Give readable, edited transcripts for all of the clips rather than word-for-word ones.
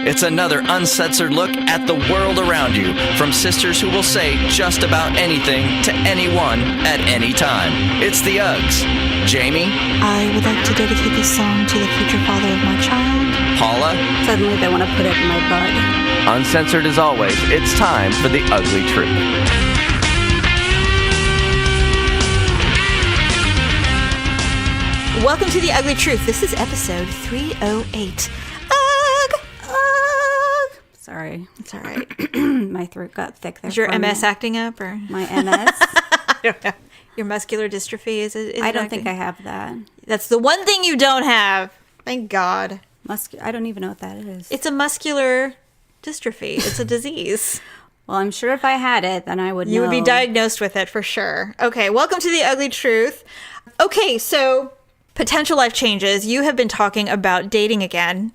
It's another uncensored look at the world around you from sisters who will say just about anything to anyone at any time. It's the Uggs. Jamie? I would like to dedicate this song to the future father of my child. Paula? Suddenly they want to put it in my bud. Uncensored as always, it's time for the ugly truth. Welcome to The Ugly Truth. This is episode 308. Ugh. Sorry. It's all right. My throat got thick there. Is your MS acting up? Or my MS? I don't know. Your muscular dystrophy? Is I don't think I have that. That's the one thing you don't have. Thank God. I don't even know what that is. It's a muscular dystrophy. It's a disease. Well, I'm sure if I had it, then I would know. You would be diagnosed with it for sure. Okay, welcome to The Ugly Truth. Okay, so potential life changes. You have been talking about dating again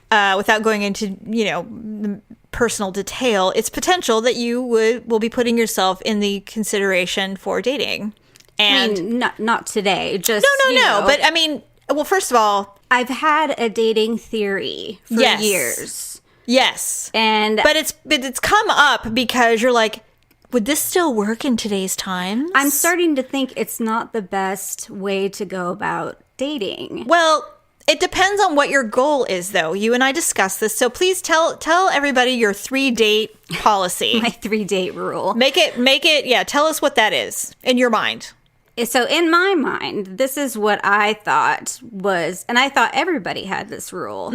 without going into, the personal detail. It's potential that you will be putting yourself in the consideration for dating. And I mean, not today. Just No. But I mean, well, first of all, I've had a dating theory for years. Yes. But it's come up because you're like, would this still work in today's times? I'm starting to think it's not the best way to go about dating. Well, it depends on what your goal is, though. You and I discussed this, so please tell everybody your 3-date policy. My 3-date rule. Make it. Yeah, tell us what that is in your mind. So in my mind, this is what I thought was, and I thought everybody had this rule,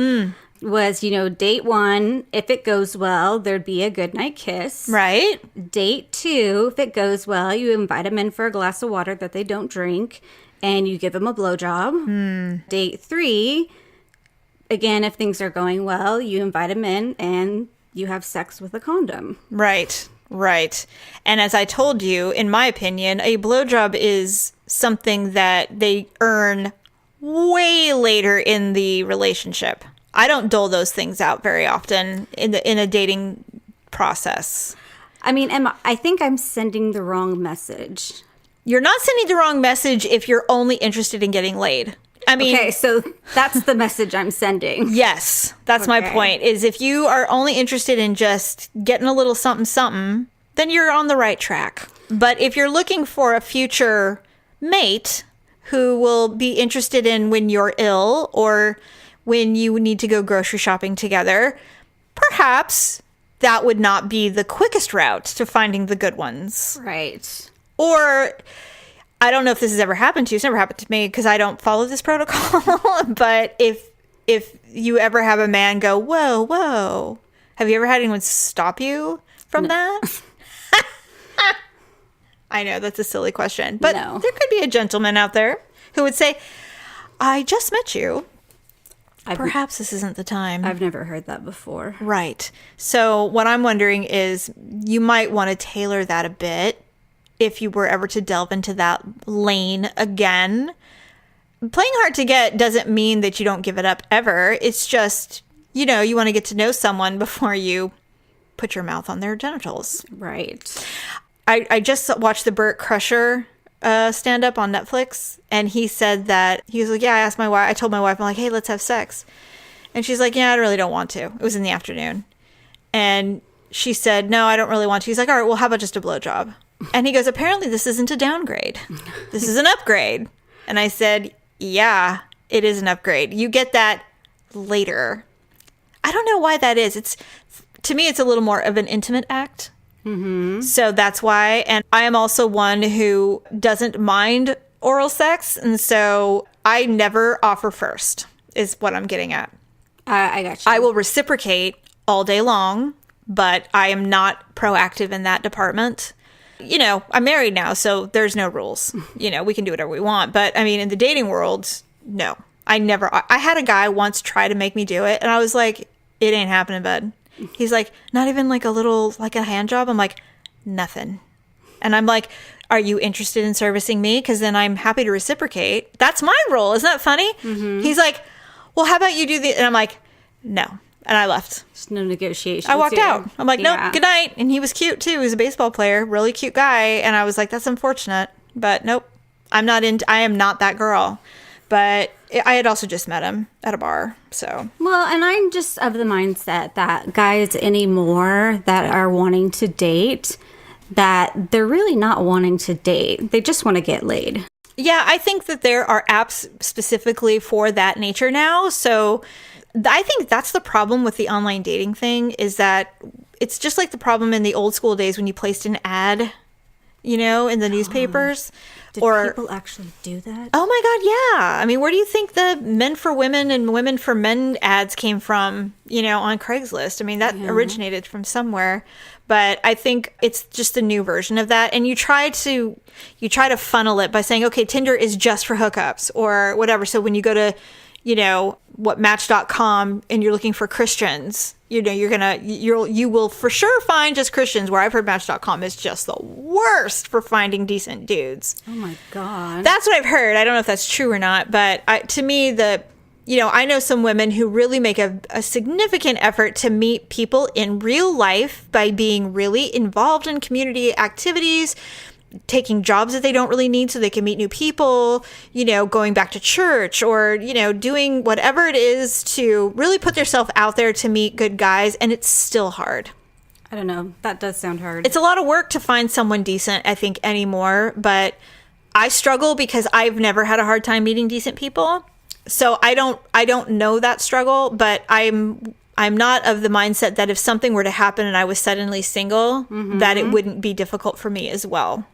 was, date 1, if it goes well, there'd be a goodnight kiss. Right. Date 2, if it goes well, you invite them in for a glass of water that they don't drink, and you give them a blowjob. Date 3, again, if things are going well, you invite them in, and you have sex with a condom. Right. And as I told you, in my opinion, a blowjob is something that they earn way later in the relationship. I don't dole those things out very often in a dating process. I mean, Emma, I think I'm sending the wrong message. You're not sending the wrong message if you're only interested in getting laid. I mean, okay, so that's the message I'm sending. Yes, that's my point, is if you are only interested in just getting a little something, then you're on the right track. But if you're looking for a future mate who will be interested in when you're ill or when you need to go grocery shopping together, perhaps that would not be the quickest route to finding the good ones. Right. Or, I don't know if this has ever happened to you. It's never happened to me because I don't follow this protocol. But if you ever have a man go, whoa, have you ever had anyone stop you from that? I know, that's a silly question. But there could be a gentleman out there who would say, I just met you. Perhaps this isn't the time. I've never heard that before. Right. So what I'm wondering is you might want to tailor that a bit if you were ever to delve into that lane again. Playing hard to get doesn't mean that you don't give it up ever. It's just, you want to get to know someone before you put your mouth on their genitals. Right. I just watched the Burt Crusher stand-up on Netflix, and he said that, he was like, yeah, I told my wife, I'm like, hey, let's have sex. And she's like, yeah, I really don't want to. It was in the afternoon. And she said, no, I don't really want to. He's like, all right, well, how about just a blowjob? And he goes, apparently this isn't a downgrade. This is an upgrade. And I said, yeah, it is an upgrade. You get that later. I don't know why that is. To me, it's a little more of an intimate act. Mm-hmm. So that's why. And I am also one who doesn't mind oral sex. And so I never offer first, is what I'm getting at. I got you. I will reciprocate all day long, but I am not proactive in that department. I'm married now, so there's no rules. We can do whatever we want. But I mean, in the dating world, no. I had a guy once try to make me do it, and I was like, it ain't happening, bud. He's like, not even like a hand job? I'm like, nothing. And I'm like, are you interested in servicing me? Because then I'm happy to reciprocate. That's my role. Isn't that funny? Mm-hmm. He's like, well, how about you do the... And I'm like, no. And I left. Just no negotiation. I walked out. I'm like, nope, good night. And he was cute too. He was a baseball player, really cute guy. And I was like, that's unfortunate. But nope, I am not that girl. But I had also just met him at a bar. So, Well, and I'm just of the mindset that guys anymore that are wanting to date, that they're really not wanting to date. They just want to get laid. yeah, I think that there are apps specifically for that nature now. So I think that's the problem with the online dating thing, is that it's just like the problem in the old school days when you placed an ad, you know, in the newspapers. Did people actually do that? Oh my God, yeah. I mean, where do you think the men for women and women for men ads came from, you know, on Craigslist? I mean, that originated from somewhere. But I think it's just a new version of that. And you try to funnel it by saying, okay, Tinder is just for hookups or whatever. So when you go to, you know, Match.com and you're looking for Christians, you know, you will for sure find just Christians, where I've heard Match.com is just the worst for finding decent dudes. Oh my God. That's what I've heard. I don't know if that's true or not, but to me, I know some women who really make a significant effort to meet people in real life by being really involved in community activities, taking jobs that they don't really need so they can meet new people, you know, going back to church, or, you know, doing whatever it is to really put themselves out there to meet good guys. And it's still hard. I don't know. That does sound hard. It's a lot of work to find someone decent, I think, anymore. But I struggle because I've never had a hard time meeting decent people. So I don't know that struggle, but I'm not of the mindset that if something were to happen and I was suddenly single, that it wouldn't be difficult for me as well.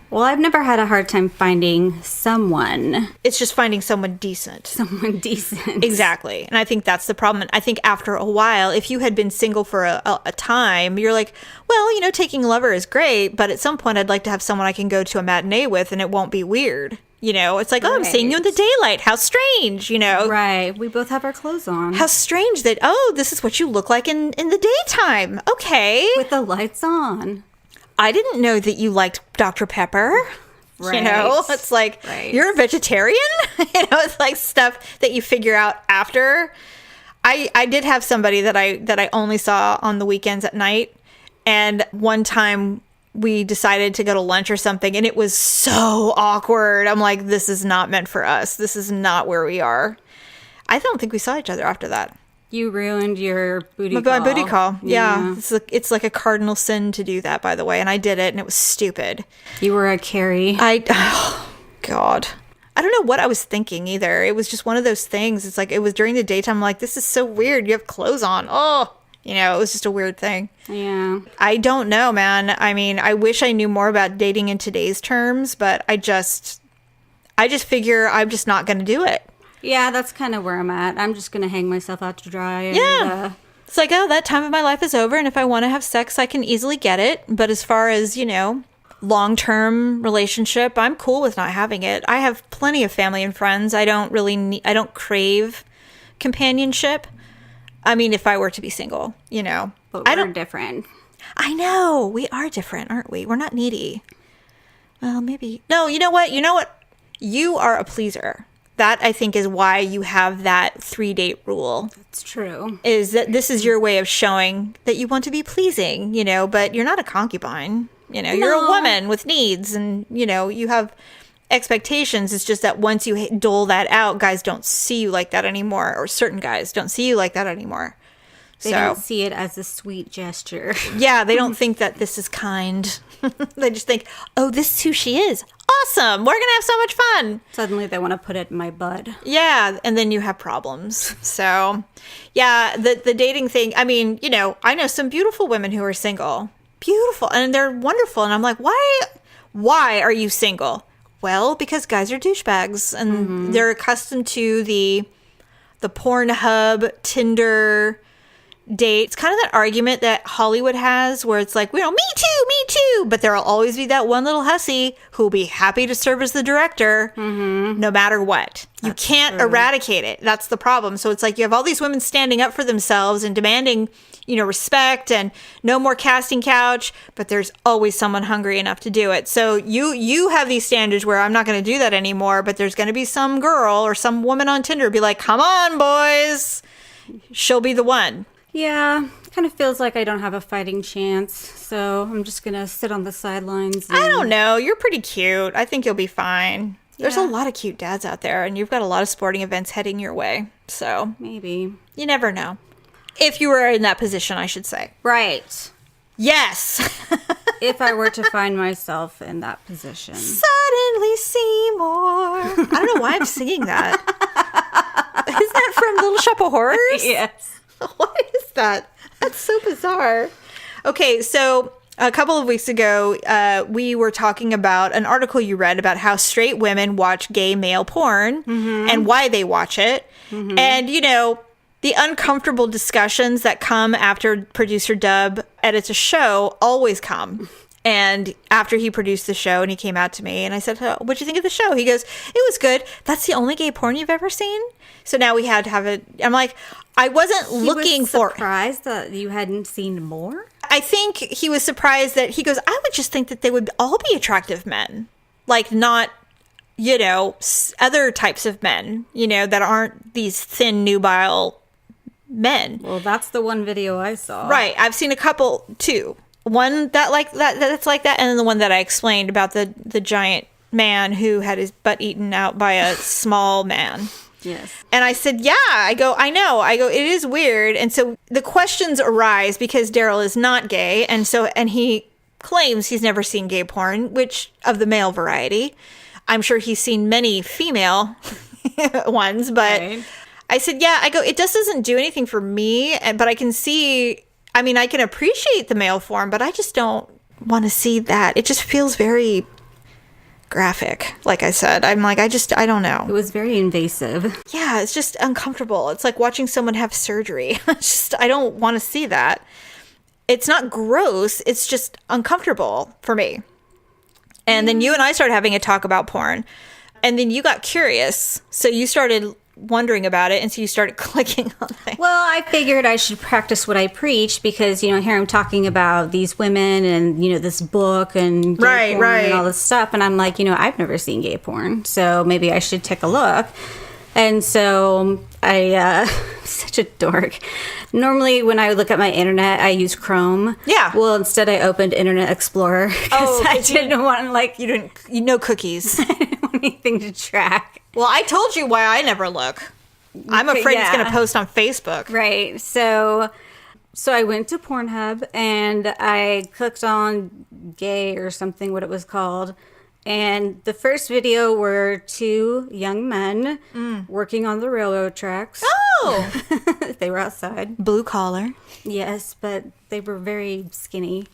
Well, I've never had a hard time finding someone. It's just finding someone decent. Someone decent. Exactly. And I think that's the problem. And I think after a while, if you had been single for a time, you're like, well, you know, taking a lover is great, but at some point I'd like to have someone I can go to a matinee with and it won't be weird. You know, it's like, oh, I'm seeing you in the daylight. How strange, you know. Right. We both have our clothes on. How strange that, oh, this is what you look like in the daytime. Okay. With the lights on. I didn't know that you liked Dr. Pepper. Right. You know, it's like, you're a vegetarian? You know, it's like stuff that you figure out after. I did have somebody that I only saw on the weekends at night. And one time we decided to go to lunch or something, and it was so awkward. I'm like, this is not meant for us. This is not where we are. I don't think we saw each other after that. You ruined your booty call. My booty call. Yeah. It's like a cardinal sin to do that, by the way. And I did it, and it was stupid. You were a Carrie. Oh, God. I don't know what I was thinking either. It was just one of those things. It's like, it was during the daytime. I'm like, this is so weird. You have clothes on. Oh, you know, it was just a weird thing. Yeah. I don't know, man. I mean, I wish I knew more about dating in today's terms, but I just figure I'm just not going to do it. Yeah, that's kind of where I'm at. I'm just going to hang myself out to dry. And, yeah. It's like, oh, that time of my life is over, and if I want to have sex, I can easily get it. But as far as, you know, long-term relationship, I'm cool with not having it. I have plenty of family and friends. I don't crave companionship. I mean, if I were to be single, you know. But we're different. I know. We are different, aren't we? We're not needy. Well, maybe. No, you know what? You are a pleaser. That, I think, is why you have that 3-date rule. That's true. Is that this is your way of showing that you want to be pleasing, you know, but you're not a concubine. You know, you're a woman with needs, and, you know, you have expectations. It's just that once you dole that out, guys don't see you like that anymore, or certain guys don't see you like that anymore. They don't see it as a sweet gesture. Yeah, they don't think that this is kind. They just think, oh, this is who she is. Awesome. We're going to have so much fun. Suddenly they want to put it in my butt. Yeah, and then you have problems. So, yeah, the dating thing, I mean, you know, I know some beautiful women who are single. Beautiful. And they're wonderful. And I'm like, why are you single? Well, because guys are douchebags, and they're accustomed to the Pornhub, Tinder date. It's kind of that argument that Hollywood has where it's like, well, me too, but there'll always be that one little hussy who'll be happy to serve as the director no matter what. You can't eradicate it. That's the problem. So it's like you have all these women standing up for themselves and demanding, you know, respect and no more casting couch, but there's always someone hungry enough to do it. So you have these standards where I'm not going to do that anymore, but there's going to be some girl or some woman on Tinder be like, come on, boys. She'll be the one. Yeah, kind of feels like I don't have a fighting chance, so I'm just going to sit on the sidelines. I don't know. You're pretty cute. I think you'll be fine. There's a lot of cute dads out there, and you've got a lot of sporting events heading your way. So Maybe. you never know. If you were in that position, I should say. Right. Yes. If I were to find myself in that position. Suddenly Seymour. I don't know why I'm singing that. Is that from Little Shop of Horrors? Yes. What is that? That's so bizarre. Okay, so a couple of weeks ago, we were talking about an article you read about how straight women watch gay male porn and why they watch it. And, you know, the uncomfortable discussions that come after producer Dub edits a show always come. And after he produced the show and he came out to me and I said, oh, what'd you think of the show? He goes, it was good. That's the only gay porn you've ever seen? So now we had to have it. I'm like, I wasn't looking for. Surprised that you hadn't seen more? I think he was surprised that he goes, I would just think that they would all be attractive men. Like not, you know, other types of men, you know, that aren't these thin, nubile men. Well, that's the one video I saw. Right. I've seen a couple too. One that's like that, and then the one that I explained about the giant man who had his butt eaten out by a small man. Yes. And I said, yeah. I go, it is weird. And so the questions arise because Daryl is not gay, and he claims he's never seen gay porn, which of the male variety. I'm sure he's seen many female ones, but Right. I said, yeah. I go, it just doesn't do anything for me, but I can see. I mean, I can appreciate the male form, but I just don't want to see that. It just feels very graphic. Like I said, I'm like, I don't know. It was very invasive. Yeah, it's just uncomfortable. It's like watching someone have surgery. It's just, I don't want to see that. It's not gross. It's just uncomfortable for me. And then you and I started having a talk about porn. And then you got curious. So you started wondering about it, and so you started clicking on things. Well, I figured I should practice what I preach because, you know, here I'm talking about these women and, you know, this book and gay porn and all this stuff. And I'm like, you know, I've never seen gay porn, so maybe I should take a look. And so I, such a dork. Normally when I look at my internet, I use Chrome. Yeah. Well, instead I opened Internet Explorer because I didn't want, like, You know cookies. I didn't want anything to track. Well, I told you why I never look. I'm afraid it's going to post on Facebook. Right. So I went to Pornhub and I clicked on gay or something, what it was called. And the first video were two young men working on the railroad tracks. Oh! They were outside. Blue collar. Yes, but they were very skinny.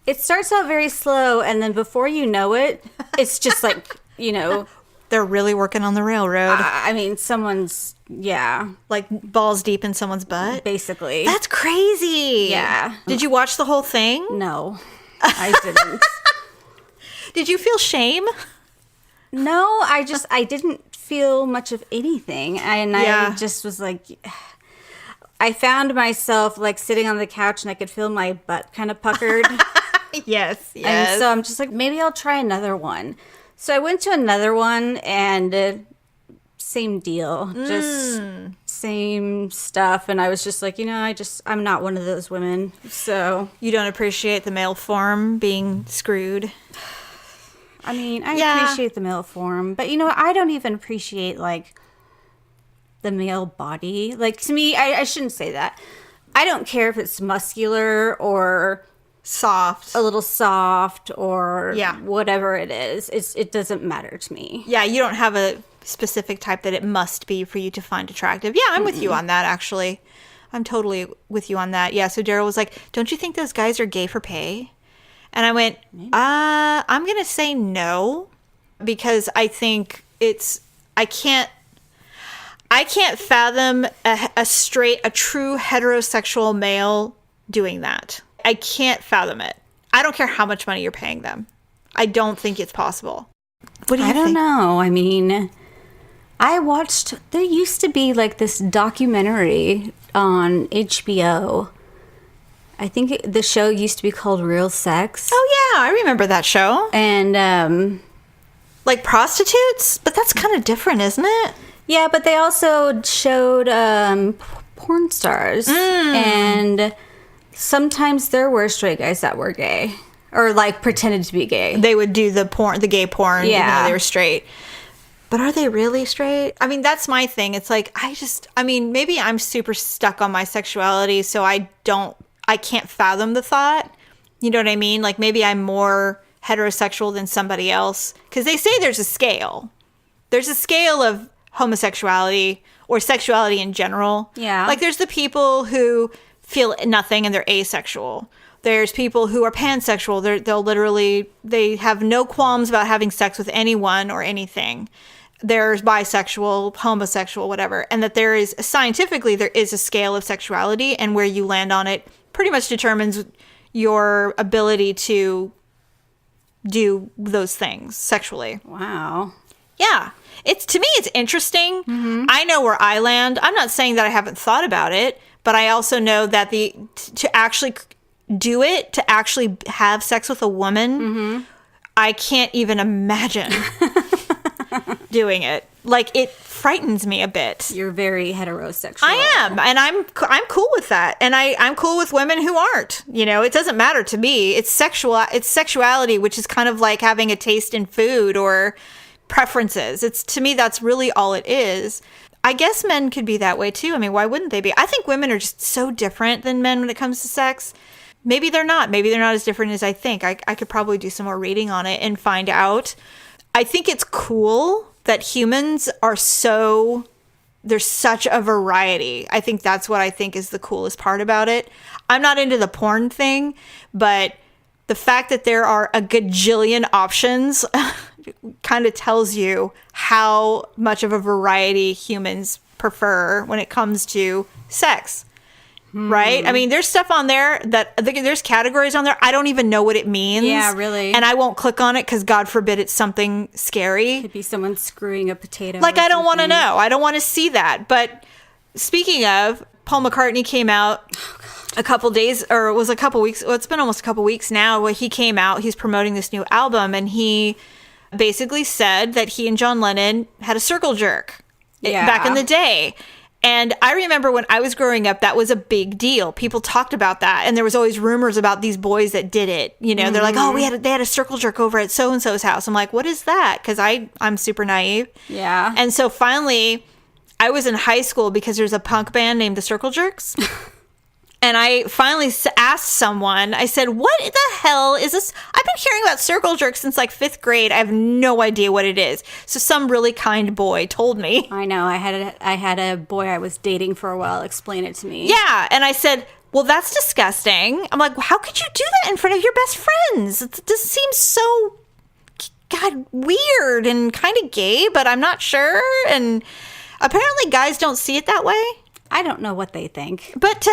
It starts out very slow, and then before you know it, it's just like, you know... They're really working on the railroad. I mean, someone's, yeah. Like balls deep in someone's butt? Basically. That's crazy. Yeah. Did you watch the whole thing? No, I didn't. Did you feel shame? No, I didn't feel much of anything. I just was like, I found myself like sitting on the couch and I could feel my butt kind of puckered. Yes. And so I'm just like, maybe I'll try another one. So I went to another one and same deal, just same stuff. And I was just like, you know, I'm not one of those women. So You don't appreciate the male form being screwed? I mean, I appreciate the male form, but you know, I don't even appreciate like the male body. Like to me, I shouldn't say that. I don't care if it's muscular or Soft. a little soft or Yeah. whatever it is. It doesn't matter to me. Yeah, you don't have a specific type that it must be for you to find attractive. Yeah, I'm with you on that, actually. I'm totally with you on that. Yeah, so Daryl was like, don't you think those guys are gay for pay? And I went, I'm going to say no, because I think I can't fathom a true heterosexual male doing that. I can't fathom it. I don't care how much money you're paying them. I don't think it's possible. What do you think? I don't know. I mean, there used to be like this documentary on HBO. I think the show used to be called Real Sex. Oh, yeah. I remember that show. And, Like prostitutes? But that's kind of different, isn't it? yeah, but they also showed porn stars. And sometimes there were straight guys that were gay. Or like pretended to be gay. They would do the gay porn, even Yeah. though they were straight. But are they really straight? I mean, that's my thing. It's like, maybe I'm super stuck on my sexuality, so I can't fathom the thought. You know what I mean? Like, maybe I'm more heterosexual than somebody else. Because they say there's a scale. There's a scale of homosexuality or sexuality in general. Yeah. Like, there's the people who feel nothing and they're asexual. There's people who are pansexual. They have no qualms about having sex with anyone or anything. There's bisexual, homosexual, whatever. And that there is a scale of sexuality, and where you land on it pretty much determines your ability to do those things sexually. Wow. Yeah. To me, it's interesting. Mm-hmm. I know where I land. I'm not saying that I haven't thought about it, but I also know that to actually do it, to actually have sex with a woman, mm-hmm. I can't even imagine doing it. Like, it frightens me a bit. You're very heterosexual. I am, and I'm cool with that, and I'm cool with women who aren't. You know, it doesn't matter to me. It's sexuality, which is kind of like having a taste in food or preferences. To me, that's really all it is. I guess men could be that way too. I mean, why wouldn't they be? I think women are just so different than men when it comes to sex. Maybe they're not. Maybe they're not as different as I think. I could probably do some more reading on it and find out. I think it's cool that humans there's such a variety. I think that's what I think is the coolest part about it. I'm not into the porn thing, but the fact that there are a gajillion options kind of tells you how much of a variety humans prefer when it comes to sex. Right? I mean, there's stuff on there there's categories on there. I don't even know what it means. Yeah, really. And I won't click on it because God forbid it's something scary. Could be someone screwing a potato. Like, I don't want to know. I don't want to see that. But speaking of, Paul McCartney came out a couple days, or it was a couple weeks. Well, it's been almost a couple weeks now where he came out. He's promoting this new album, and he basically said that he and John Lennon had a circle jerk back in the day. And I remember when I was growing up, that was a big deal. People talked about that. And there was always rumors about these boys that did it. You know, they're like, oh, they had a circle jerk over at so-and-so's house. I'm like, what is that? Because I'm super naive. Yeah. And so finally, I was in high school because there's a punk band named the Circle Jerks. And I finally asked someone, I said, what the hell is this? I've been hearing about circle jerks since like 5th grade. I have no idea what it is. So some really kind boy told me. I know. I had a boy I was dating for a while explain it to me. Yeah. And I said, well, that's disgusting. I'm like, well, how could you do that in front of your best friends? This seems so, God, weird and kind of gay, but I'm not sure. And apparently guys don't see it that way. I don't know what they think. But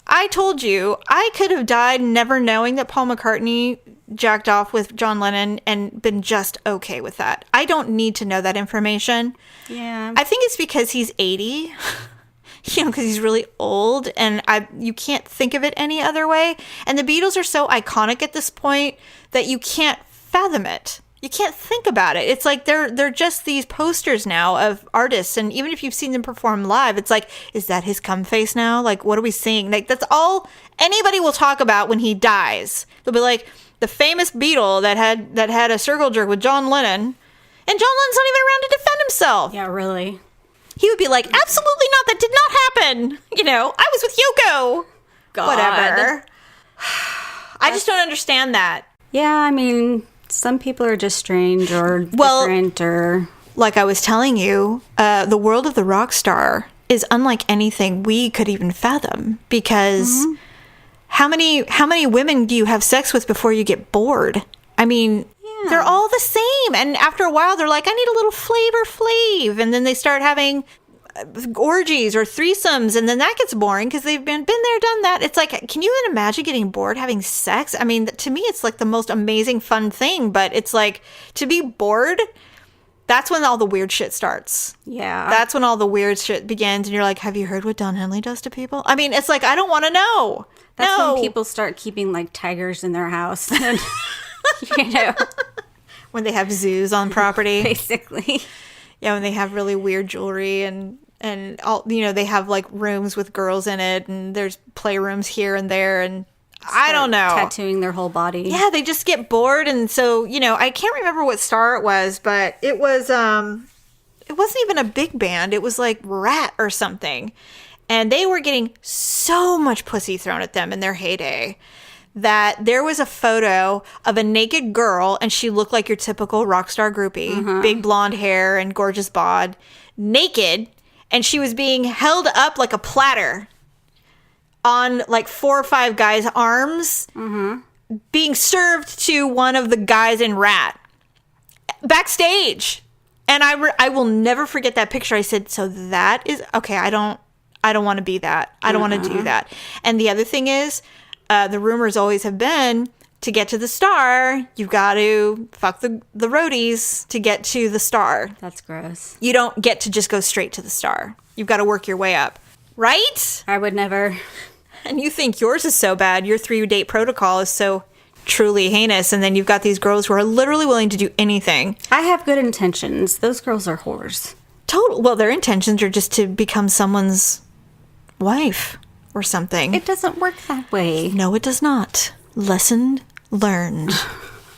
I told you, I could have died never knowing that Paul McCartney jacked off with John Lennon and been just okay with that. I don't need to know that information. Yeah. I think it's because he's 80, because he's really old, and you can't think of it any other way. And the Beatles are so iconic at this point that you can't fathom it. You can't think about it. It's like they're just these posters now of artists, and even if you've seen them perform live, it's like, is that his cum face now? Like, what are we seeing? Like, that's all anybody will talk about when he dies. They'll be like, the famous Beatle that had a circle jerk with John Lennon, and John Lennon's not even around to defend himself. Yeah, really. He would be like, absolutely not. That did not happen. I was with Yoko. God. Whatever. I just don't understand that. Yeah, I mean, some people are just strange or different, or like I was telling you, the world of the rock star is unlike anything we could even fathom, because how many women do you have sex with before you get bored? I mean, they're all the same, and after a while they're like, I need a little Flavor Flav, and then they start having orgies or threesomes, and then that gets boring because they've been there, done that. It's like, can you even imagine getting bored having sex? I mean, to me, it's like the most amazing fun thing, but it's like, to be bored, that's when all the weird shit starts. Yeah. That's when all the weird shit begins, and you're like, have you heard what Don Henley does to people? I mean, it's like, I don't want to know. That's when people start keeping like tigers in their house. And, when they have zoos on property. Basically. Yeah, when they have really weird jewelry and all, they have like rooms with girls in it, and there's playrooms here and there, and I don't know. Tattooing their whole body. Yeah, they just get bored. And so, I can't remember what star it was, but it wasn't even a big band. It was like Rat or something. And they were getting so much pussy thrown at them in their heyday that there was a photo of a naked girl, and she looked like your typical rock star groupie, big blonde hair and gorgeous bod, naked, and she was being held up like a platter on like 4 or 5 guys' arms, being served to one of the guys in Rat backstage. And I will never forget that picture. I said, so that is okay. I don't want to be that. I don't want to do that. And the other thing is, the rumors always have been, to get to the star, you've got to fuck the roadies to get to the star. That's gross. You don't get to just go straight to the star. You've got to work your way up. Right? I would never. And you think yours is so bad. Your 3-date protocol is so truly heinous. And then you've got these girls who are literally willing to do anything. I have good intentions. Those girls are whores. Well, their intentions are just to become someone's wife or something. It doesn't work that way. No, it does not. Lesson learned.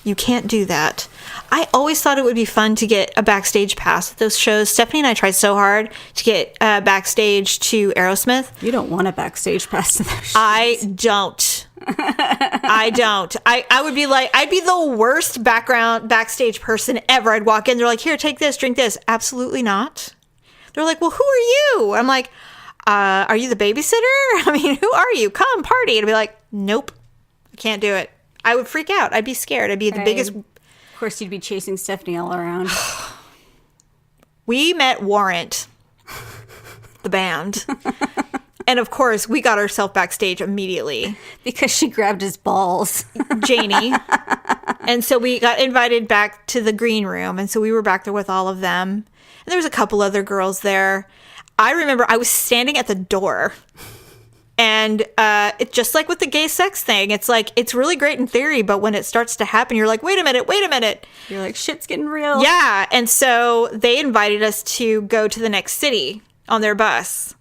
You can't do that. I always thought it would be fun to get a backstage pass at those shows. Stephanie and I tried so hard to get backstage to Aerosmith. You don't want a backstage pass to those shows. I don't. I don't. I would be like, I'd be the worst backstage person ever. I'd walk in, they're like, here, take this, drink this. Absolutely not. They're like, well, who are you? I'm like, are you the babysitter? I mean, who are you? Come party. And I'd be like, nope, I can't do it. I would freak out. I'd be scared. I'd be the biggest. Of course, you'd be chasing Stephanie all around. We met Warrant, the band. And of course, we got ourselves backstage immediately. Because she grabbed his balls. Janie. And so we got invited back to the green room. And so we were back there with all of them. And there was a couple other girls there. I remember I was standing at the door. And it's just like with the gay sex thing. It's like, it's really great in theory, but when it starts to happen, you're like, wait a minute. You're like, shit's getting real. Yeah. And so they invited us to go to the next city on their bus.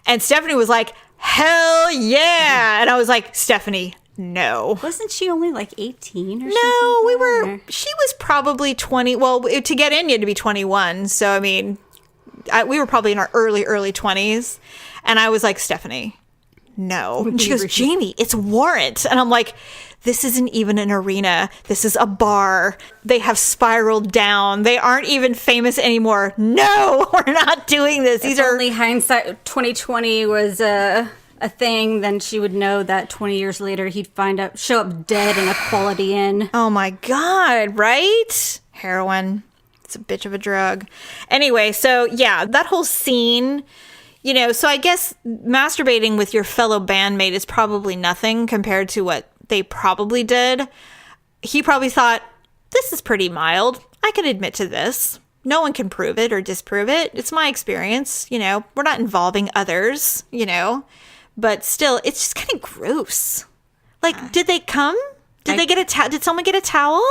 And Stephanie was like, hell yeah. And I was like, Stephanie, no. Wasn't she only like 18 or something? No, she was probably 20. Well, to get in, you had to be 21. So, I mean, we were probably in our early 20s. And I was like, Stephanie, no. And she goes, Jamie, it's Warrant. And I'm like, this isn't even an arena. This is a bar. They have spiraled down. They aren't even famous anymore. No, we're not doing this. If only hindsight 2020 was a thing, then she would know that 20 years later he'd show up dead in a Quality Inn. Oh my God, right? Heroin. It's a bitch of a drug. Anyway, so yeah, that whole scene, so I guess masturbating with your fellow bandmate is probably nothing compared to what they probably did. He probably thought, this is pretty mild. I can admit to this. No one can prove it or disprove it. It's my experience. We're not involving others, but still, it's just kind of gross. Like, did they come? Did they get did someone get a towel?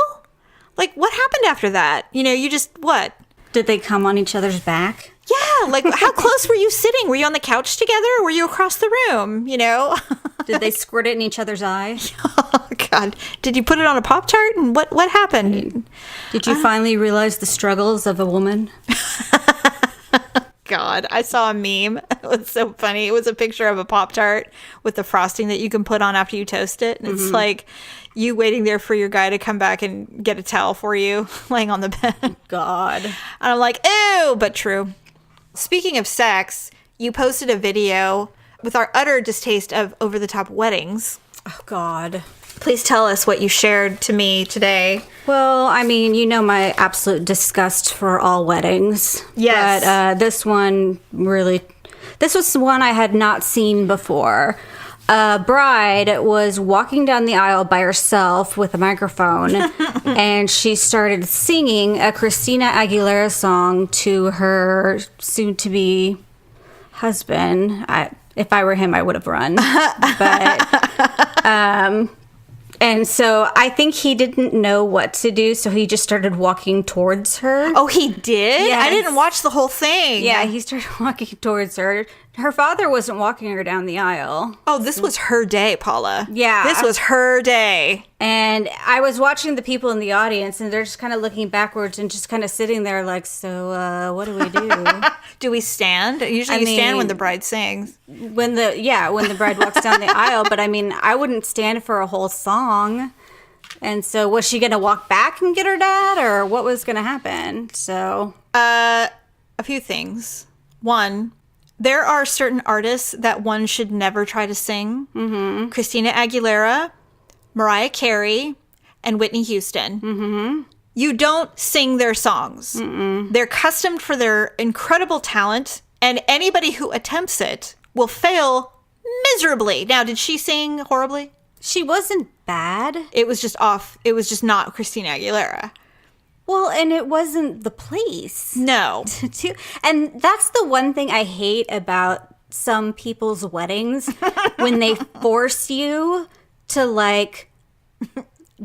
Like, what happened after that? You just, what? Did they come on each other's back? Yeah, like, how close were you sitting? Were you on the couch together, or were you across the room, Did they squirt it in each other's eye? Oh, God. Did you put it on a Pop-Tart? And what happened? Did you finally realize the struggles of a woman? God, I saw a meme. It was so funny. It was a picture of a Pop-Tart with the frosting that you can put on after you toast it. And it's like you waiting there for your guy to come back and get a towel for you, laying on the bed. God. And I'm like, ew, but true. Speaking of sex, you posted a video with our utter distaste of over-the-top weddings. Oh, God. Please tell us what you shared to me today. Well, I mean, my absolute disgust for all weddings. Yes. But this was one I had not seen before. A bride was walking down the aisle by herself with a microphone, and she started singing a Christina Aguilera song to her soon-to-be husband. If I were him, I would have run. But, and so I think he didn't know what to do, so he just started walking towards her. Oh, he did? Yes. I didn't watch the whole thing. Yeah, he started walking towards her, Her father wasn't walking her down the aisle. Oh, this was her day, Paula. Yeah. This was her day. And I was watching the people in the audience, and they're just kind of looking backwards and just kind of sitting there like, so what do we do? Do we stand? Usually you stand when the bride sings. When the bride walks down the aisle. But I mean, I wouldn't stand for a whole song. And so was she going to walk back and get her dad, or what was going to happen? So a few things. One, there are certain artists that one should never try to sing. Mm-hmm. Christina Aguilera, Mariah Carey, and Whitney Houston. Mm-hmm. You don't sing their songs. Mm-mm. They're customed for their incredible talent, and anybody who attempts it will fail miserably. Now, did she sing horribly? she wasn't bad. It was just off. It was just not Christina Aguilera. Well, and it wasn't the place. No. And that's the one thing I hate about some people's weddings, when they force you to, like,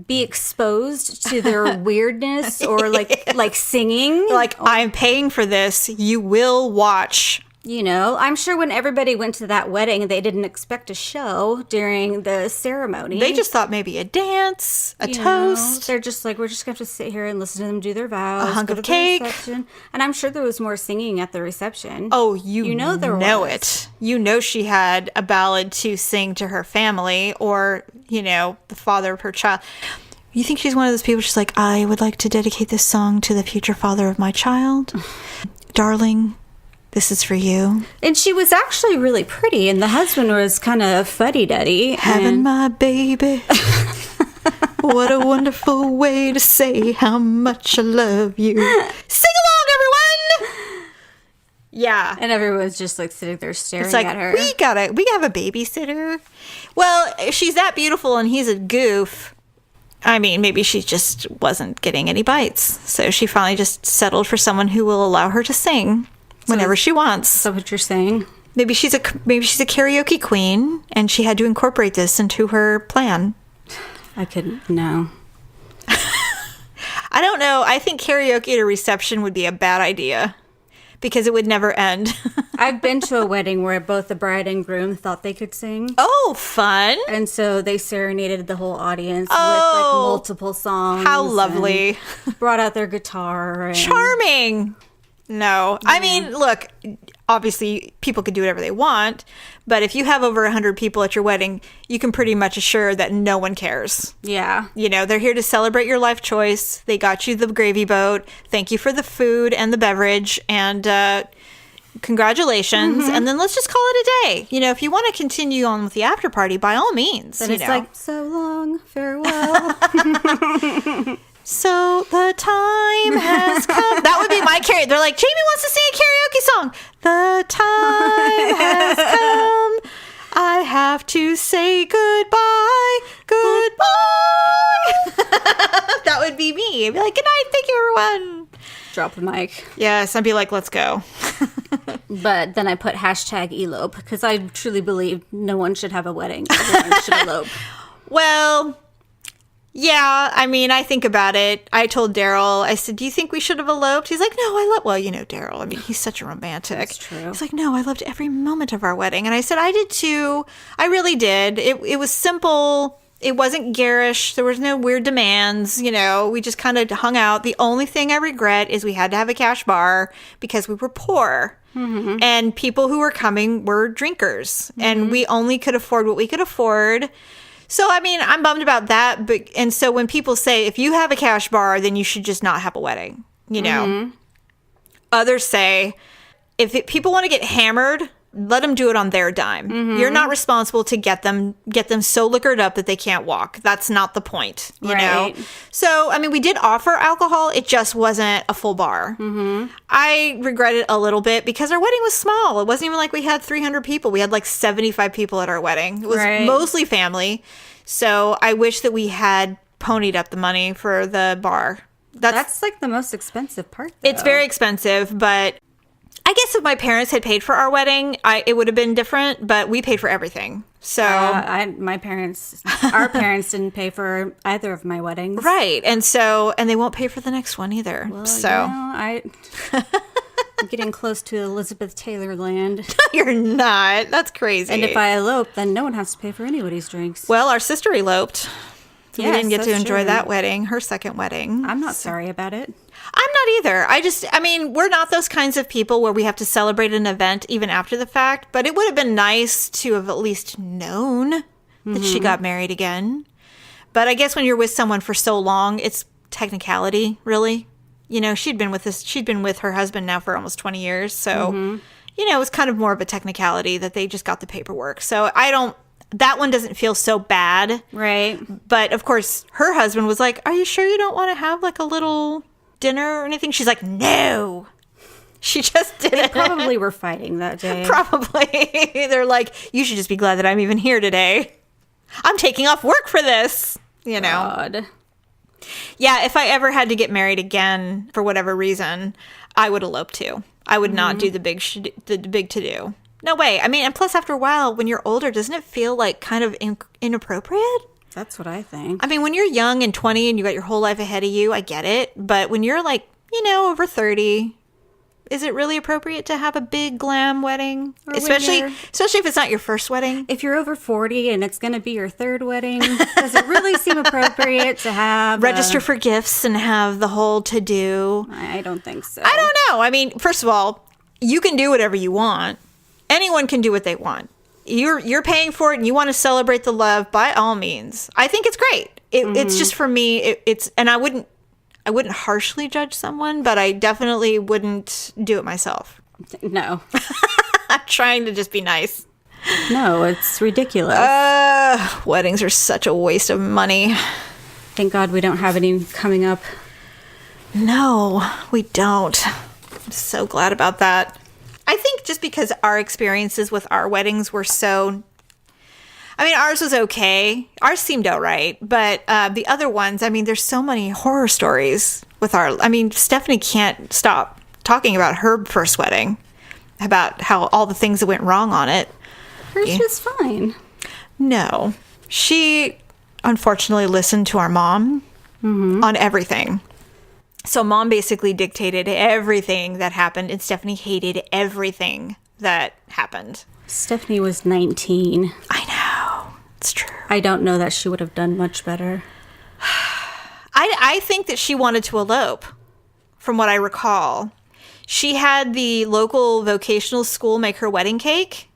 be exposed to their weirdness or, like singing. Like, I'm paying for this. You will watch. You know, I'm sure when everybody went to that wedding, they didn't expect a show during the ceremony. They just thought maybe a dance, a toast. They're just like, we're just going to have to sit here and listen to them do their vows. A hunk of cake. And I'm sure there was more singing at the reception. Oh, you know there was. it. You know she had a ballad to sing to her family or, you know, the father of her child. You think she's one of those people, she's like, I would like to dedicate this song to the future father of my child. Darling, this is for you. And she was actually really pretty, and the husband was kind of fuddy-duddy. Having my baby. What a wonderful way to say how much I love you. Sing along, everyone! Yeah. And everyone's just like sitting there staring It's like, at her. we have a babysitter. Well, if she's that beautiful and he's a goof, I mean, maybe she just wasn't getting any bites. So she finally just settled for someone who will allow her to sing whenever she wants. Is that what you're saying? Maybe she's a karaoke queen, and she had to incorporate this into her plan. I couldn't. No. I don't know. I think karaoke at a reception would be a bad idea because it would never end. I've been to a wedding where both the bride and groom thought they could sing. Oh, fun. And so they serenaded the whole audience with like multiple songs. How lovely. Brought out their guitar. And Charming. No. I mean, look, obviously people could do whatever they want, but if you have over 100 people at your wedding, you can pretty much assure that no one cares. Yeah. You know, they're here to celebrate your life choice. They got you the gravy boat. Thank you for the food and the beverage, and congratulations. Mm-hmm. And then let's just call it a day. You know, if you want to continue on with the after party, by all means. But it's like, so long, farewell. So the time has come. That would be my karaoke. They're like, Jamie wants to sing a karaoke song. The time has come. I have to say goodbye. Goodbye. That would be me. I'd be like, good night. Thank you, everyone. Drop the mic. Yes, I'd be like, let's go. But then I put #elope because I truly believe no one should have a wedding. Everyone should elope. Well, yeah, I mean, I think about it. I told Daryl, I said, do you think we should have eloped? He's like, no, well, you know, Daryl, I mean, he's such a romantic. That's true. He's like, no, I loved every moment of our wedding. And I said, I did too. I really did. It was simple. It wasn't garish. There was no weird demands. You know, we just kind of hung out. The only thing I regret is we had to have a cash bar because we were poor. Mm-hmm. And people who were coming were drinkers. Mm-hmm. And we only could afford what we could afford. So, I mean, I'm bummed about that. And so when people say, if you have a cash bar, then you should just not have a wedding, you know. Mm-hmm. Others say, if people want to get hammered, let them do it on their dime. Mm-hmm. You're not responsible to get them so liquored up that they can't walk. That's not the point, you know. So, I mean, we did offer alcohol. It just wasn't a full bar. Mm-hmm. I regret it a little bit because our wedding was small. It wasn't even like we had 300 people. We had like 75 people at our wedding. It was mostly family. So I wish that we had ponied up the money for the bar. That's like the most expensive part, though. It's very expensive, but I guess if my parents had paid for our wedding, it would have been different, but we paid for everything. So our parents didn't pay for either of my weddings. Right. And they won't pay for the next one either. Well, so you know, I'm getting close to Elizabeth Taylor land. You're not. That's crazy. And if I elope, then no one has to pay for anybody's drinks. Well, our sister eloped. We Yes, didn't get to that's enjoy true. that wedding, her second wedding. I'm not sorry about it. I'm not either. I mean, we're not those kinds of people where we have to celebrate an event even after the fact, but it would have been nice to have at least known that she got married again. But I guess when you're with someone for so long, it's technicality, really. You know, she'd been with her husband now for almost 20 years. So, you know, it was kind of more of a technicality that they just got the paperwork. So that one doesn't feel so bad. Right. But of course, her husband was like, "Are you sure you don't want to have like a little dinner or anything?" She's like, "No." She just didn't. Probably were fighting that day. Probably. They're like, "You should just be glad that I'm even here today. I'm taking off work for this." You know? God. Yeah, if I ever had to get married again for whatever reason, I would elope too. I would not do the big to-do. No way. I mean, and plus after a while, when you're older, doesn't it feel like kind of inappropriate? That's what I think. I mean, when you're young and 20 and you got your whole life ahead of you, I get it. But when you're like, you know, over 30, is it really appropriate to have a big glam wedding? Or when Especially you're- if it's not your first wedding. If you're over 40 and it's going to be your third wedding, does it really seem appropriate to have Register for gifts and have the whole to-do. I don't think so. I don't know. I mean, first of all, you can do whatever you want. Anyone can do what they want. You're paying for it and you want to celebrate the love, by all means. I think it's great. It's just for me, it's, and I wouldn't harshly judge someone, but I definitely wouldn't do it myself. No. I'm trying to just be nice. No, it's ridiculous. Weddings are such a waste of money. Thank God we don't have any coming up. No, we don't. I'm so glad about that. I think just because our experiences with our weddings were so... I mean, ours was okay. Ours seemed all right. But the other ones, I mean, there's so many horror stories with our... I mean, Stephanie can't stop talking about her first wedding, about how all the things that went wrong on it. Hers was fine. No. She, unfortunately, listened to our mom on everything. So Mom basically dictated everything that happened, and Stephanie hated everything that happened. Stephanie was 19. I know. It's true. I don't know that she would have done much better. I think that she wanted to elope, from what I recall. She had the local vocational school make her wedding cake,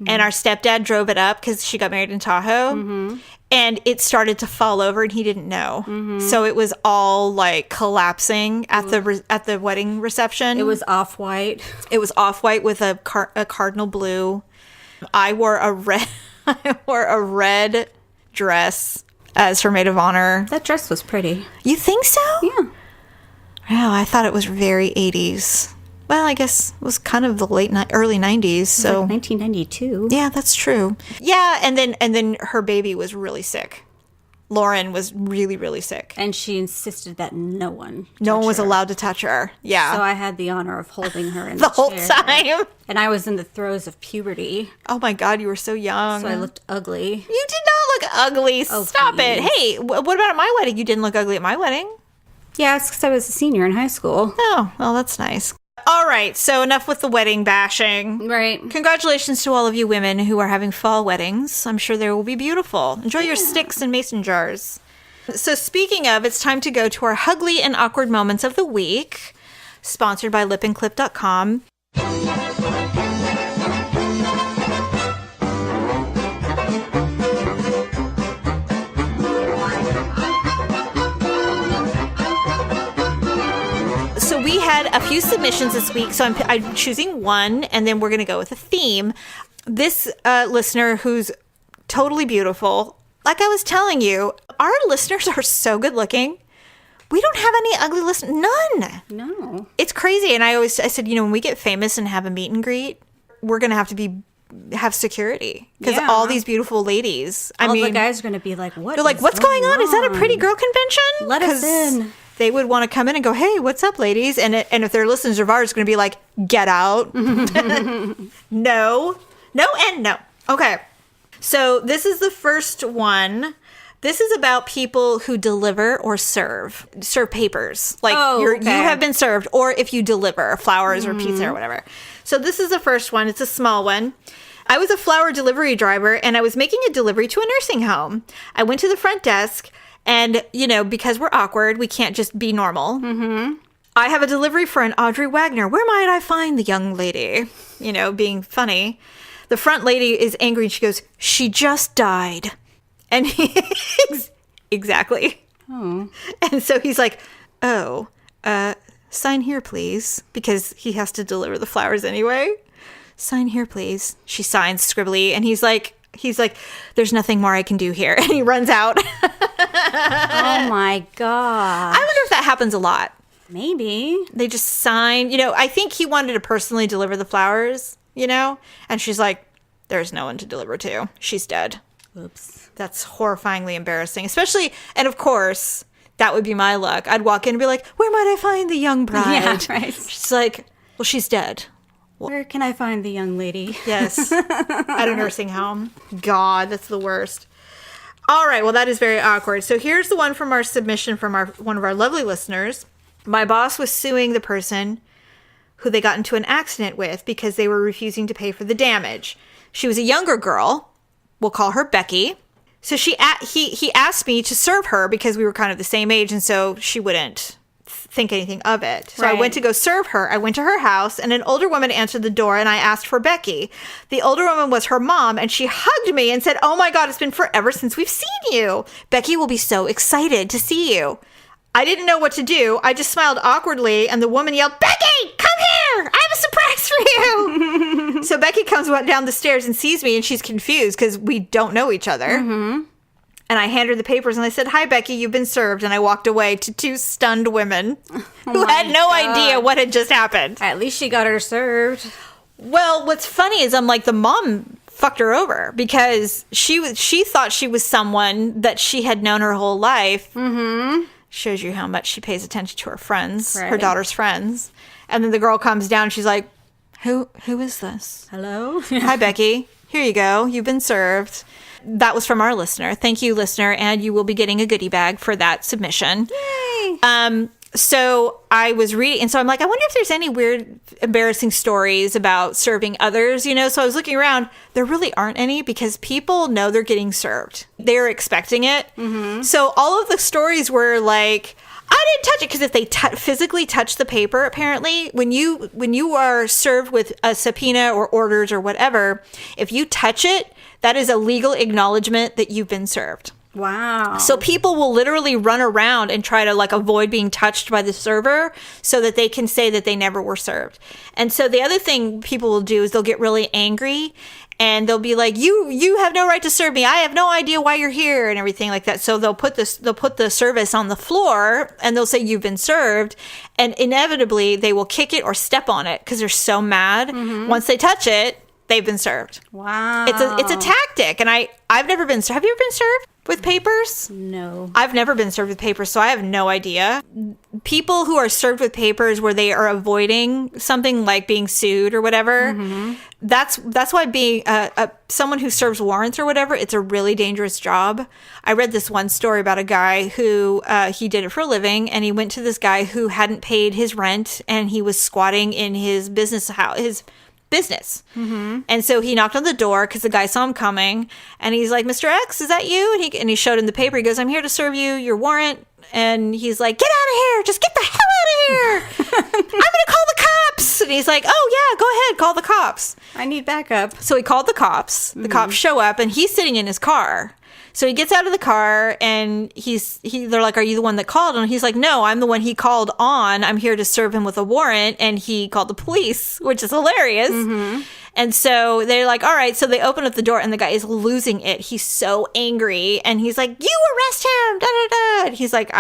and our stepdad drove it up because she got married in Tahoe. And it started to fall over, and he didn't know. So it was all like collapsing at the wedding reception. It was off-white. It was off-white with a cardinal blue. I wore a red dress as her maid of honor. That dress was pretty. You think so? Yeah. Yeah, I thought it was very 80s. Well, I guess it was kind of the early 90s. So Like 1992. yeah, that's true. Yeah, and then her baby was really sick. Lauren was really, really sick. And she insisted that no one Was touch her. allowed to touch her. Yeah. So I had the honor of holding her in the whole chair. time. And I was in the throes of puberty, Oh my God, you were so young. so I looked ugly. You did not look ugly. Oh, Stop it. please. Hey, what about at my wedding? You didn't look ugly at my wedding. Yeah, it's because I was a senior in high school. Oh, well, that's nice. All right, so enough with the wedding bashing. Right. Congratulations to all of you women who are having fall weddings. I'm sure they will be beautiful. Enjoy your sticks and mason jars. So speaking of, it's time to go to our H-Uglee and Awkward Moments of the Week, sponsored by lipandclip.com. So we had a few submissions this week, so I'm choosing one, and then we're going to go with a theme. This listener, who's totally beautiful, like I was telling you, our listeners are so good looking. We don't have any ugly listeners. None. No. It's crazy. And I said, you know, when we get famous and have a meet and greet, we're going to have security. Because Yeah. all these beautiful ladies, I All mean, the guys are going to be like, what? they're like, what's going on? Is that a pretty girl convention? Let us 'Cause in. They would want to come in and go, hey, what's up, ladies? And if they're listeners of ours, going to be like, get out. No, and no. Okay. So this is the first one. This is about people who deliver or serve papers. Like you okay. have been served, or if you deliver flowers or pizza or whatever. So this is the first one. It's a small one. I was a flower delivery driver, and I was making a delivery to a nursing home. I went to the front desk, and, because we're awkward, we can't just be normal. Mm-hmm. I have a delivery for an Audrey Wagner. Where might I find the young lady? Being funny. The front lady is angry, and she goes, she just died. And exactly. Oh. And so he's like, sign here, please. Because he has to deliver the flowers anyway. Sign here, please. She signs scribbly. And he's like, there's nothing more I can do here. And he runs out. Oh my God. I wonder if that happens a lot. Maybe. They just sign. I think he wanted to personally deliver the flowers, And she's like, there's no one to deliver to. She's dead. Oops. That's horrifyingly embarrassing. Especially, and of course, that would be my luck. I'd walk in and be like, where might I find the young bride? Yeah, right. She's like, well, she's dead. Where can I find the young lady? Yes. At a nursing home. God, that's the worst. All right. Well, that is very awkward. So here's the one from our submission from one of our lovely listeners. My boss was suing the person who they got into an accident with because they were refusing to pay for the damage. She was a younger girl. We'll call her Becky. So he asked me to serve her because we were kind of the same age, and so she wouldn't think anything of it. So Right. I went to go serve her. I went to her house, and an older woman answered the door, and I asked for Becky. The older woman was her mom, and she hugged me and said, oh my God, it's been forever since we've seen you. Becky will be so excited to see you. I didn't know what to do. I just smiled awkwardly, and the woman yelled, Becky, come here! I have a surprise for you! So Becky comes down the stairs and sees me, and she's confused because we don't know each other. Mm-hmm. And I hand her the papers, and I said, hi, Becky, you've been served. And I walked away to two stunned women who had no idea what had just happened. At least she got her served. Well, what's funny is I'm like, the mom fucked her over because she thought she was someone that she had known her whole life. Mm-hmm. Shows you how much she pays attention to her friends, Right. her daughter's friends. And then the girl comes down, she's like, who is this? Hello? Hi, Becky. Here you go. You've been served. That was from our listener. Thank you, listener. And you will be getting a goodie bag for that submission. Yay! So I was reading, and so I'm like, I wonder if there's any weird, embarrassing stories about serving others, So I was looking around. There really aren't any because people know they're getting served. They're expecting it. Mm-hmm. So all of the stories were like, I didn't touch it because if they physically touch the paper, apparently, when you are served with a subpoena or orders or whatever, if you touch it, that is a legal acknowledgement that you've been served. Wow. So people will literally run around and try to avoid being touched by the server so that they can say that they never were served. And so the other thing people will do is they'll get really angry and they'll be like, you have no right to serve me. I have no idea why you're here and everything like that. So they'll put the service on the floor and they'll say you've been served. And inevitably they will kick it or step on it because they're so mad. Mm-hmm. Once they touch it, they've been served. Wow. It's a tactic. And I've never been served. Have you ever been served with papers? No. I've never been served with papers, so I have no idea. People who are served with papers where they are avoiding something like being sued or whatever, mm-hmm. that's why being someone who serves warrants or whatever, it's a really dangerous job. I read this one story about a guy who he did it for a living, and he went to this guy who hadn't paid his rent, and he was squatting in his business. Mm-hmm. And so he knocked on the door because the guy saw him coming, and he's like, Mr. X, is that you? And he showed him the paper. He goes, I'm here to serve you your warrant. And he's like, get out of here. Just get the hell out of here. I'm going to call the cops. And he's like, oh yeah, go ahead. Call the cops. I need backup. So he called the cops. The cops show up, and he's sitting in his car. So he gets out of the car, and they're like, are you the one that called? And he's like, no, I'm the one he called on. I'm here to serve him with a warrant. And he called the police, which is hilarious. Mm-hmm. And so they're like, all right. So they open up the door, and the guy is losing it. He's so angry. And he's like, you arrest him. Da, da, da. And he's like,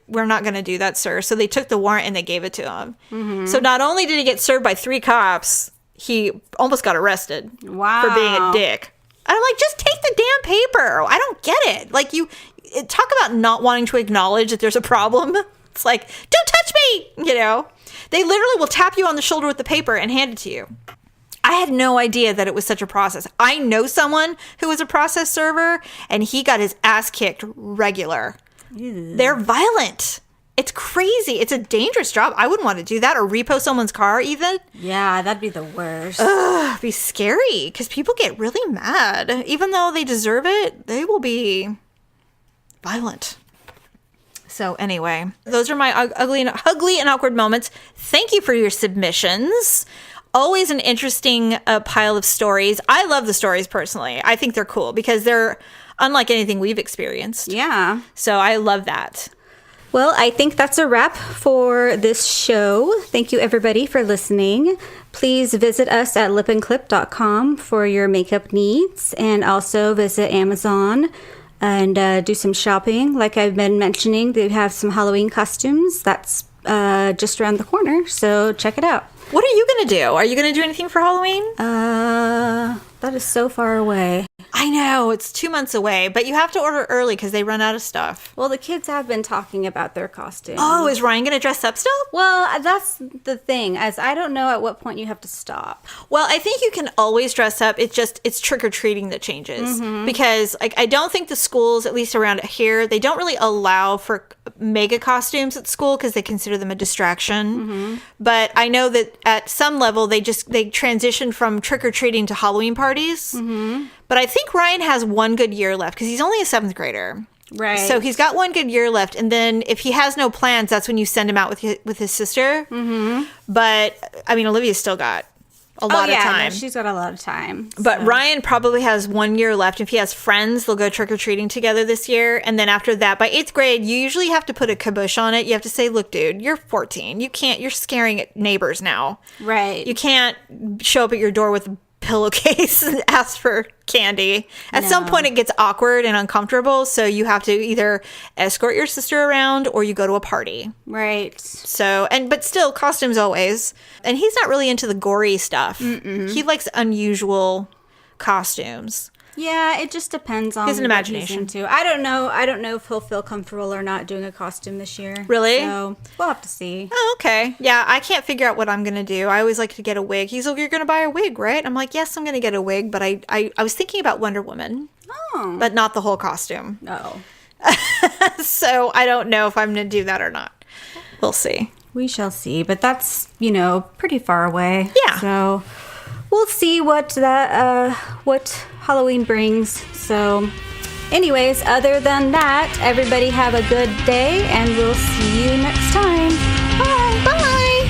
we're not going to do that, sir. So they took the warrant and they gave it to him. Mm-hmm. So not only did he get served by 3 cops, he almost got arrested. Wow. For being a dick. I'm like, just take the damn paper. I don't get it. Like, talk about not wanting to acknowledge that there's a problem. It's like, don't touch me. They literally will tap you on the shoulder with the paper and hand it to you. I had no idea that it was such a process. I know someone who was a process server, and he got his ass kicked regular. Ew. They're violent. It's crazy. It's a dangerous job. I wouldn't want to do that or repo someone's car even. Yeah, that'd be the worst. Ugh, it'd be scary because people get really mad. Even though they deserve it, they will be violent. So anyway, those are my ugly and awkward moments. Thank you for your submissions. Always an interesting pile of stories. I love the stories personally. I think they're cool because they're unlike anything we've experienced. Yeah. So I love that. Well, I think that's a wrap for this show. Thank you, everybody, for listening. Please visit us at lipandclip.com for your makeup needs, and also visit Amazon and do some shopping. Like I've been mentioning, they have some Halloween costumes. That's just around the corner, so check it out. What are you going to do? Are you going to do anything for Halloween? That is so far away. I know, it's 2 months away, but you have to order early because they run out of stuff. Well, the kids have been talking about their costumes. Oh, is Ryan going to dress up still? Well, that's the thing, as I don't know at what point you have to stop. Well, I think you can always dress up. It's trick-or-treating that changes. Because I don't think the schools, at least around here, they don't really allow for mega costumes at school because they consider them a distraction. But I know that at some level, they transition from trick-or-treating to Halloween parties. But I think Ryan has one good year left because he's only a 7th grader. Right. So he's got one good year left. And then if he has no plans, that's when you send him out with his sister. But, I mean, Olivia's still got a lot of time. No, she's got a lot of time. But Ryan probably has 1 year left. If he has friends, they'll go trick-or-treating together this year. And then after that, by 8th grade, you usually have to put a kibosh on it. You have to say, look, dude, you're 14. You're scaring neighbors now. Right. You can't show up at your door with a pillowcase and ask for candy. At some point, it gets awkward and uncomfortable. So you have to either escort your sister around or you go to a party. Right. So, but still, costumes always. And he's not really into the gory stuff. He likes unusual costumes. Yeah, it just depends on His what imagination. he's into. I don't know if he'll feel comfortable or not doing a costume this year. Really? So we'll have to see. Oh, okay. Yeah, I can't figure out what I'm going to do. I always like to get a wig. He's like, you're going to buy a wig, right? I'm like, yes, I'm going to get a wig. But I was thinking about Wonder Woman. Oh. But not the whole costume. No. So I don't know if I'm going to do that or not. We'll see. We shall see. But that's, pretty far away. Yeah. So we'll see what Halloween brings. So anyways, other than that, everybody have a good day and we'll see you next time. Bye. Bye.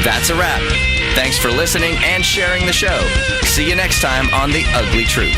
That's a wrap. Thanks for listening and sharing the show. See you next time on The Ugly Truth.